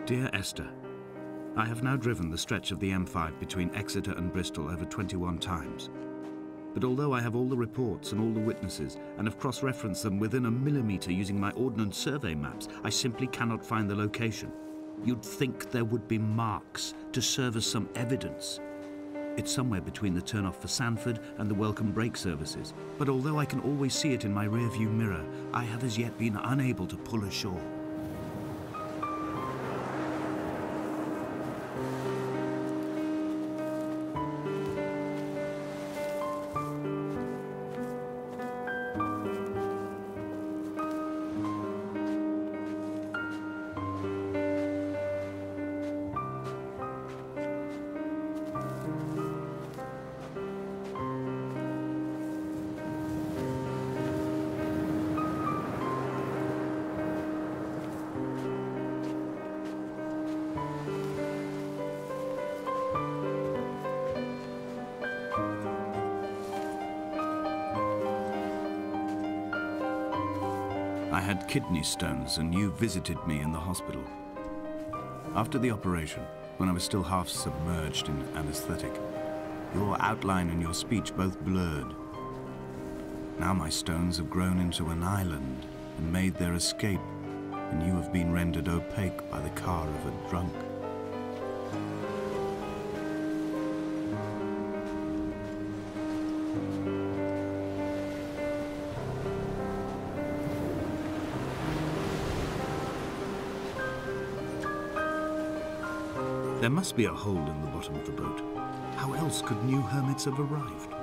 Dear Esther, I have now driven the stretch of the M5 between Exeter and Bristol over 21 times. But although I have all the reports and all the witnesses and have cross-referenced them within a millimetre using my Ordnance Survey maps, I simply cannot find the location. You'd think there would be marks to serve as some evidence. It's somewhere between the turn-off for Sanford and the welcome brake services. But although I can always see it in my rear-view mirror, I have as yet been unable to pull ashore. I had kidney stones and you visited me in the hospital. After the operation, when I was still half submerged in anesthetic, your outline and your speech both blurred. Now my stones have grown into an island and made their escape, and you have been rendered opaque by the car of a drunk. There must be a hole in the bottom of the boat. How else could new hermits have arrived?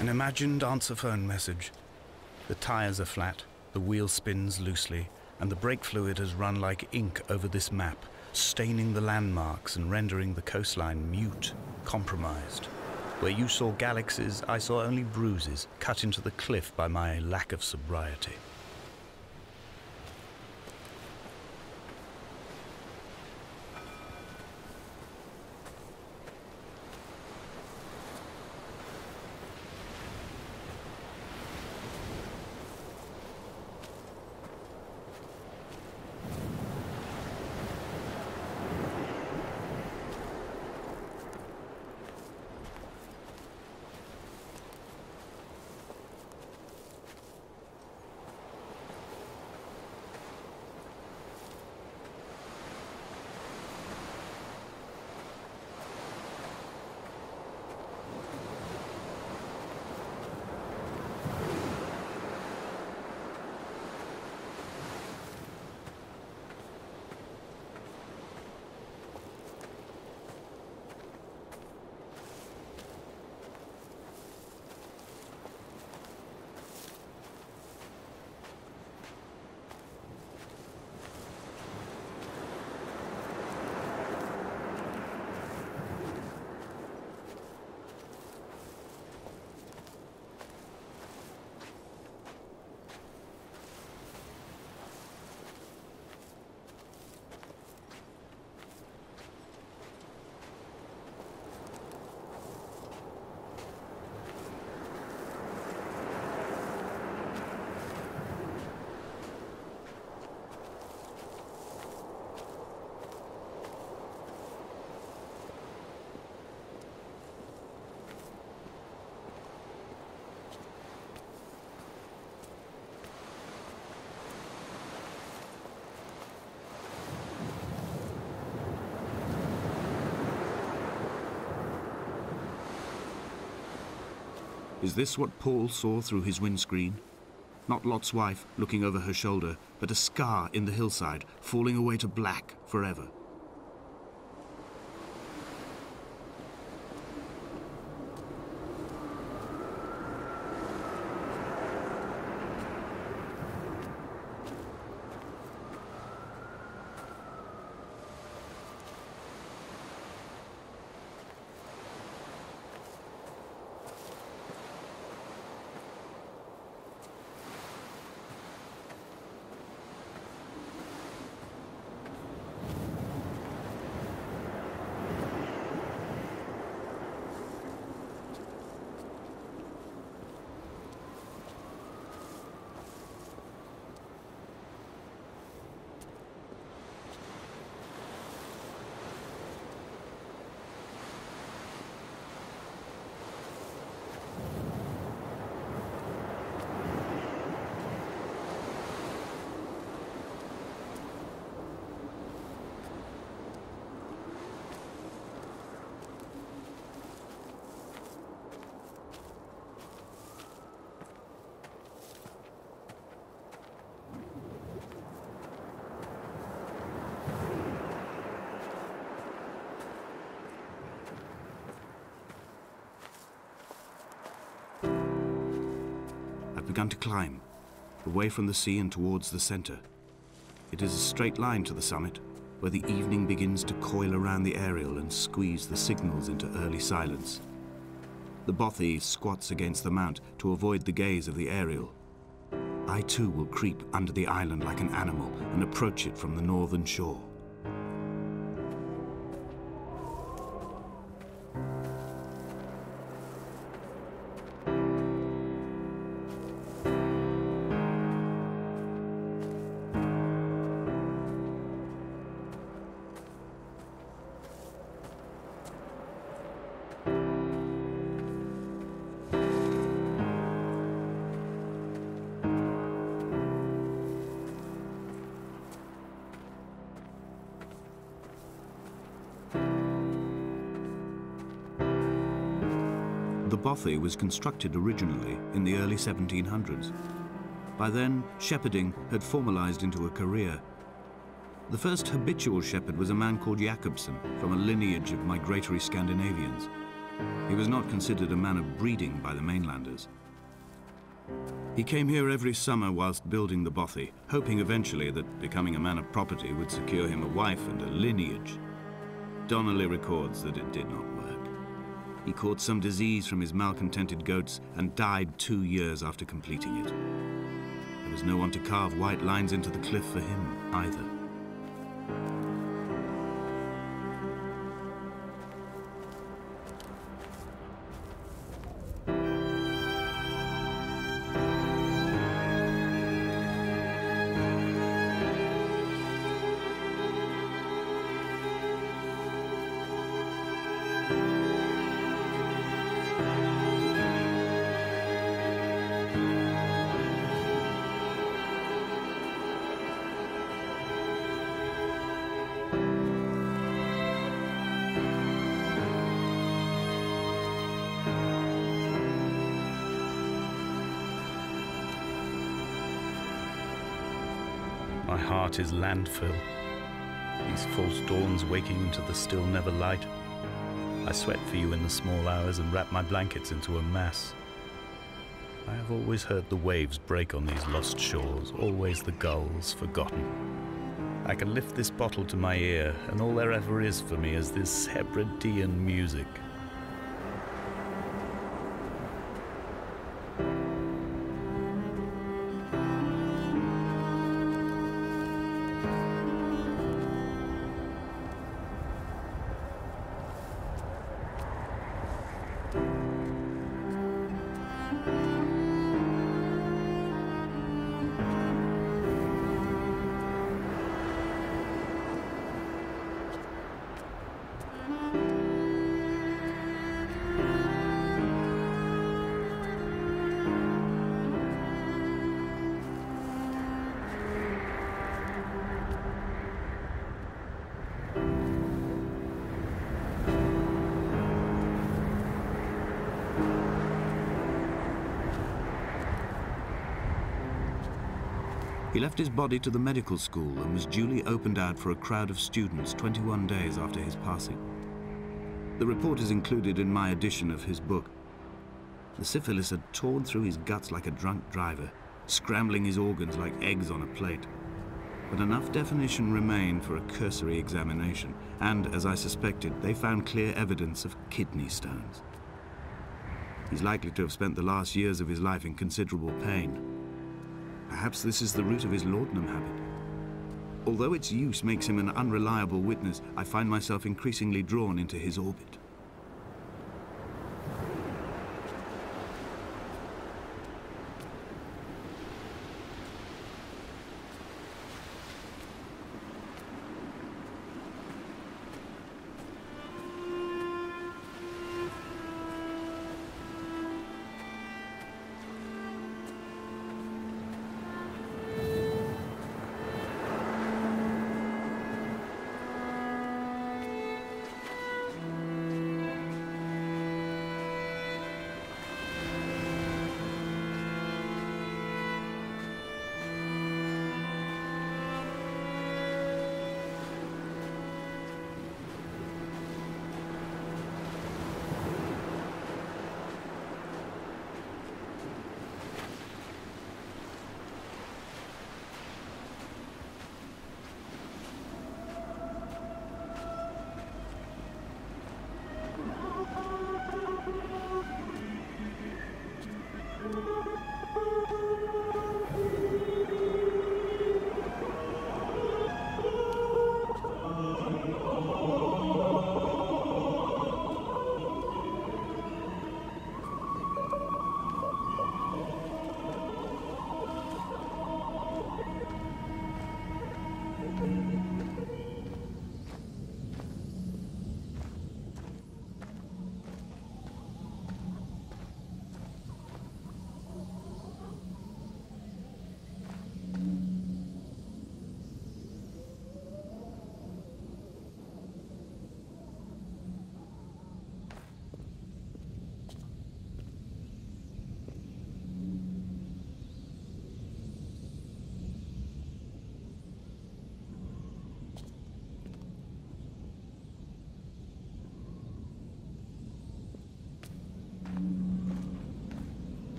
An imagined answer phone message. The tires are flat, the wheel spins loosely, and the brake fluid has run like ink over this map, staining the landmarks and rendering the coastline mute, compromised. Where you saw galaxies, I saw only bruises cut into the cliff by my lack of sobriety. Is this what Paul saw through his windscreen? Not Lot's wife looking over her shoulder, but a scar in the hillside, falling away to black forever. Begun to climb, away from the sea and towards the center. It is a straight line to the summit, where the evening begins to coil around the aerial and squeeze the signals into early silence. The bothy squats against the mount to avoid the gaze of the aerial. I too will creep under the island like an animal and approach it from the northern shore. The bothy was constructed originally in the early 1700s. By then, shepherding had formalized into a career. The first habitual shepherd was a man called Jakobsen, from a lineage of migratory Scandinavians. He was not considered a man of breeding by the mainlanders. He came here every summer whilst building the bothy, hoping eventually that becoming a man of property would secure him a wife and a lineage. Donnelly records that it did not work. He caught some disease from his malcontented goats and died 2 years after completing it. There was no one to carve white lines into the cliff for him either. My heart is landfill, these false dawns waking into the still never light. I sweat for you in the small hours and wrap my blankets into a mass. I have always heard the waves break on these lost shores, always the gulls forgotten. I can lift this bottle to my ear, and all there ever is for me is this Hebridean music. He left his body to the medical school and was duly opened out for a crowd of students 21 days after his passing. The report is included in my edition of his book. The syphilis had torn through his guts like a drunk driver, scrambling his organs like eggs on a plate. But enough definition remained for a cursory examination, and, as I suspected, they found clear evidence of kidney stones. He's likely to have spent the last years of his life in considerable pain. Perhaps this is the root of his laudanum habit. Although its use makes him an unreliable witness, I find myself increasingly drawn into his orbit.